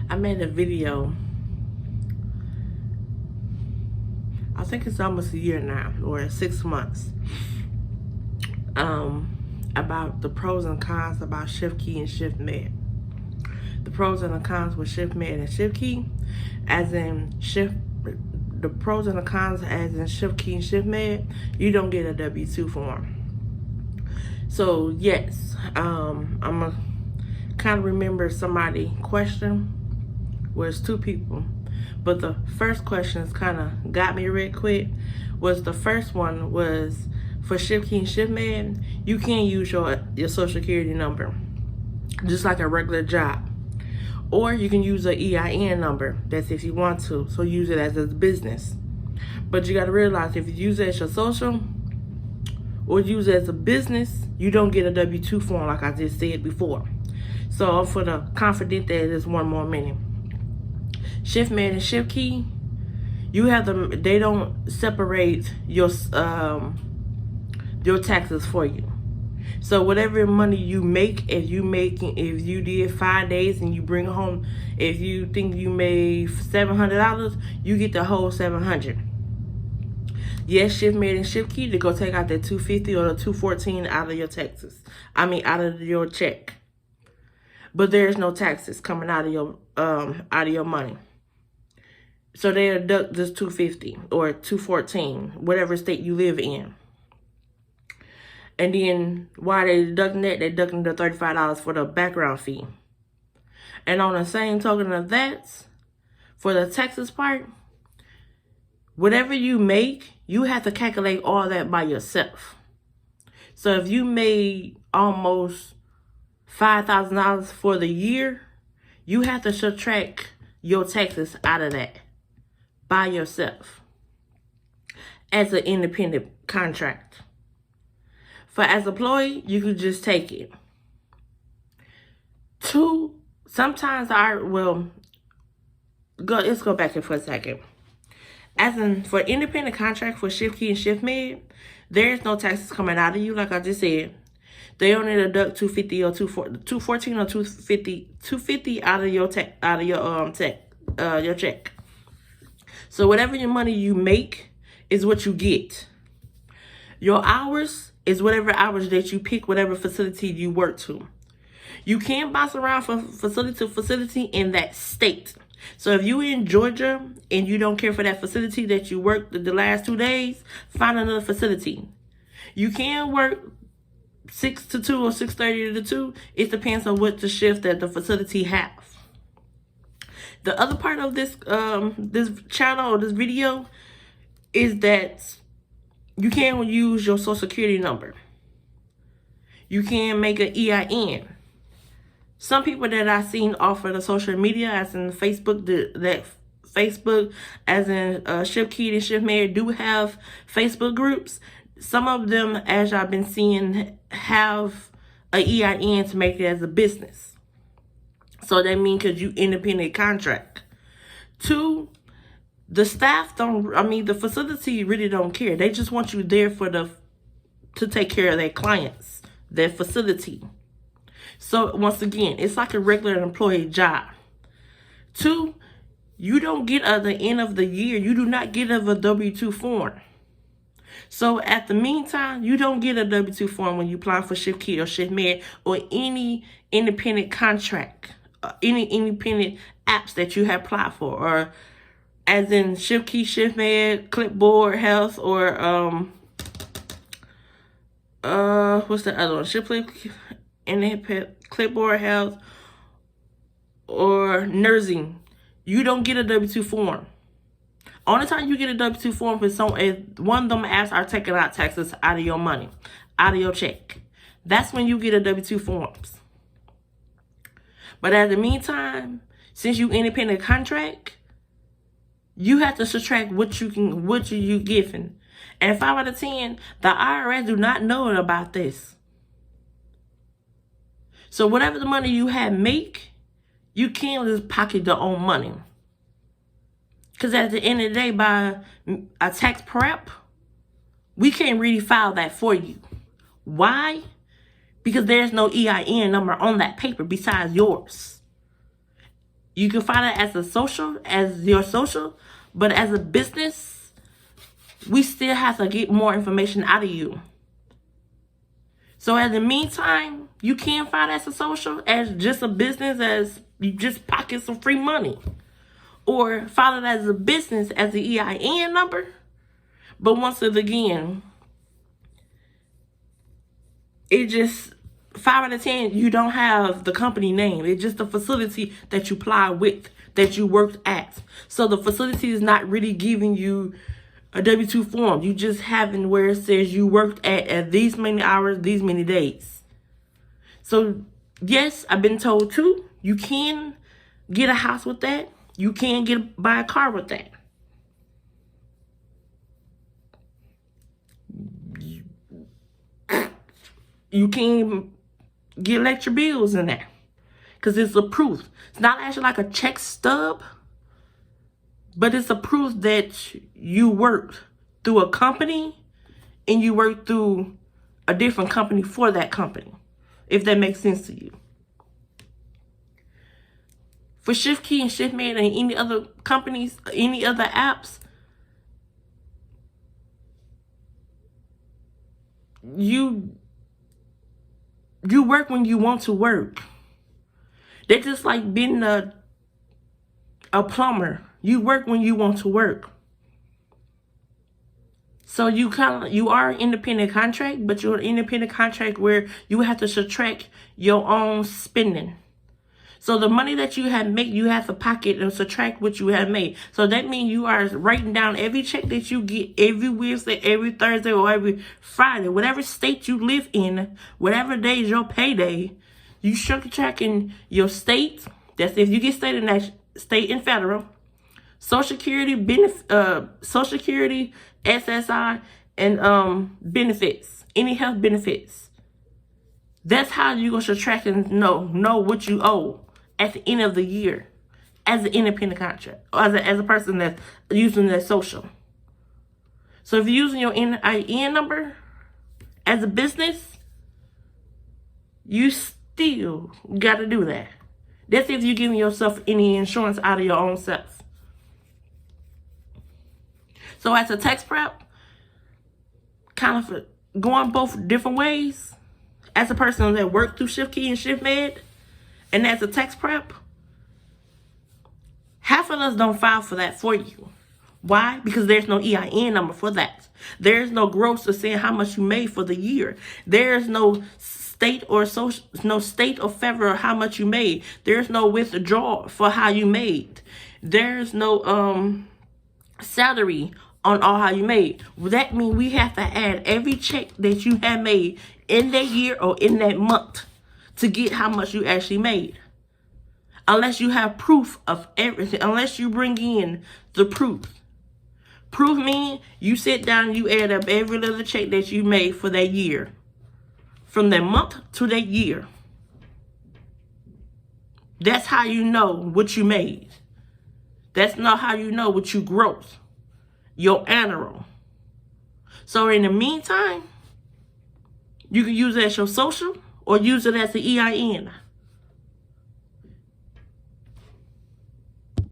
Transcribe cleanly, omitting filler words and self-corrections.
I made a video, I think it's almost a year now, or 6 months, about the pros and cons about ShiftKey and ShiftMed. The pros and the cons with ShiftMed and ShiftKey, as in the pros and the cons as in ShiftKey and ShiftMed, you don't get a W-2 form. So yes, I'm a kind of remember somebody question, well, it's two people, but the first question is kind of got me real quick. Was the first one was for ShiftKey and ShiftMed, you can use your social security number just like a regular job, or you can use an EIN number. That's if you want to, so use it as a business. But you got to realize, if you use it as your social or use it as a business, you don't get a W-2 form like I just said before. So for the confident that there's one more minute, ShiftMed and ShiftKey, you have them. They don't separate your taxes for you. So whatever money you make, if you did 5 days and you bring home, if you think you made $700, you get the whole $700. Yes, ShiftMed and ShiftKey, to go take out that $250 or the $214 out of your taxes. Out of your check. But there's no taxes coming out of your money. So they deduct this $250 or $214, whatever state you live in. And then while they're deducting that, they're deducting the $35 for the background fee. And on the same token of that, for the taxes part, whatever you make, you have to calculate all that by yourself. So if you made almost $5,000 for the year, you have to subtract your taxes out of that by yourself as an independent contract. For as an employee, you could just take it. Sometimes let's go back here for a second. As in, for independent contract for ShiftKey and ShiftMed, there's no taxes coming out of you, like I just said. They only deduct $250 or $214 or $250 out of your check. So whatever your money you make is what you get. Your hours is whatever hours that you pick, whatever facility you work to. You can bounce around from facility to facility in that state. So if you're in Georgia and you don't care for that facility that you worked the last 2 days, find another facility. You can work 6 to 2 or 6:30 to 2. It depends on what the shift that the facility has. The other part of this channel or this video is that you can use your social security number. You can make an EIN. Some people that I've seen offer the social media, as in Facebook, Facebook, as in ShiftKey and ShiftMed, do have Facebook groups. Some of them, as I've been seeing, have an EIN to make it as a business. So that means because you independent contract. 2, the staff the facility really don't care. They just want you there to take care of their clients, their facility. So once again, it's like a regular employee job. 2, you don't get at the end of the year, you do not get a W-2 form. So at the meantime, you don't get a W-2 form when you apply for ShiftKey or ShiftMed or any independent contract, any independent apps that you have applied for, or as in ShiftKey, ShiftMed, Clipboard Health, or what's the other one? ShiftKey and Clipboard Health, or nursing. You don't get a W-2 form. Only time you get a W-2 form is one of them apps are taking out taxes out of your money, out of your check. That's when you get a W-2 forms. But at the meantime, since you independent contract, you have to subtract what you given. And 5 out of 10, the IRS do not know about this. So whatever the money you make, you can't just pocket your own money. Because at the end of the day, by a tax prep, we can't really file that for you. Why? Because there's no EIN number on that paper besides yours. You can file it as a social, as your social, but as a business, we still have to get more information out of you. So in the meantime, you can file as a social, as just a business, as you just pocket some free money. Or file it as a business as the EIN number. But once again, it just 5 out of 10, you don't have the company name. It's just the facility that you apply with, that you worked at. So the facility is not really giving you a W-2 form. You just having where it says you worked at these many hours, these many days. So yes, I've been told too, you can get a house with that. You can buy a car with that. You can get electric bills in there because it's a proof. It's not actually like a check stub, but it's a proof that you worked through a company and you worked through a different company for that company, if that makes sense to you. For ShiftKey and ShiftMed and any other companies, any other apps, you work when you want to work. They're just like being a plumber. You work when you want to work. So you are an independent contract, but you're an independent contract where you have to subtract your own spending. So the money that you have made, you have to pocket and subtract what you have made. So that means you are writing down every check that you get every Wednesday, every Thursday, or every Friday, whatever state you live in, whatever day is your payday, you subtracting your state. That's if you get state and federal, Social Security, Social Security, SSI, and benefits, any health benefits. That's how you're gonna subtract and know what you owe at the end of the year as an independent contract, or as a person that's using their social. So if you're using your NIN number as a business, you still got to do that. That's if you're giving yourself any insurance out of your own self. So as a tax prep, kind of going both different ways, as a person that worked through ShiftKey and ShiftMed, and as a tax prep, half of us don't file for that for you. Why? Because there's no EIN number for that. There's no gross to saying how much you made for the year. There's no state or federal how much you made. There's no withdrawal for how you made. There's no salary on all how you made. Well, that means we have to add every check that you have made in that year or in that month to get how much you actually made. Unless you have proof of everything, unless you bring in the proof. Proof means you sit down and you add up every little check that you made for that year. From that month to that year. That's how you know what you made. That's not how you know what you gross. Your annual. So in the meantime, you can use it as your social or use it as the EIN.